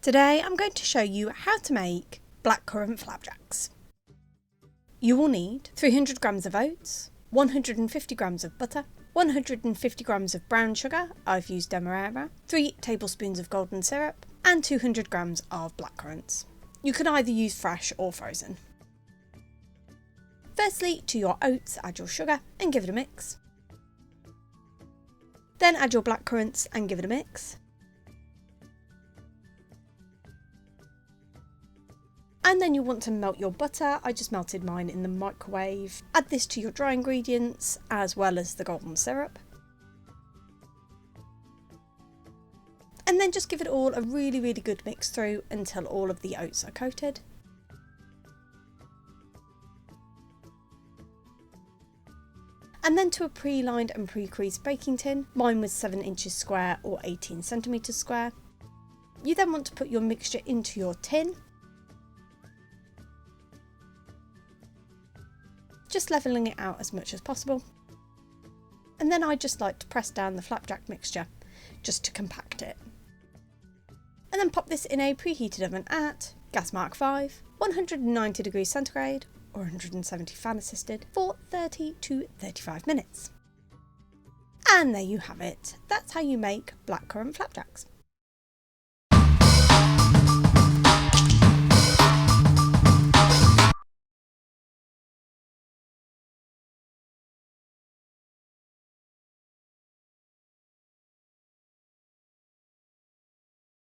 Today I'm going to show you how to make blackcurrant flapjacks. You will need 300 grams of oats, 150 grams of butter, 150 grams of brown sugar, I've used demerara, 3 tablespoons of golden syrup, and 200 grams of blackcurrants. You can either use fresh or frozen. Firstly, to your oats add your sugar and give it a mix. Then add your blackcurrants and give it a mix. And then you want to melt your butter. I just melted mine in the microwave. Add this to your dry ingredients as well as the golden syrup. And then just give it all a really good mix through until all of the oats are coated. And then to a pre-lined and pre-creased baking tin. Mine was 7 inches square or 18 centimetres square. You then want to put your mixture into your tin. Just levelling it out as much as possible. And then I just like to press down the flapjack mixture just to compact it. And then pop this in a preheated oven at gas mark 5, 190 degrees centigrade or 170 fan assisted for 30 to 35 minutes. And there you have it. That's how you make blackcurrant flapjacks.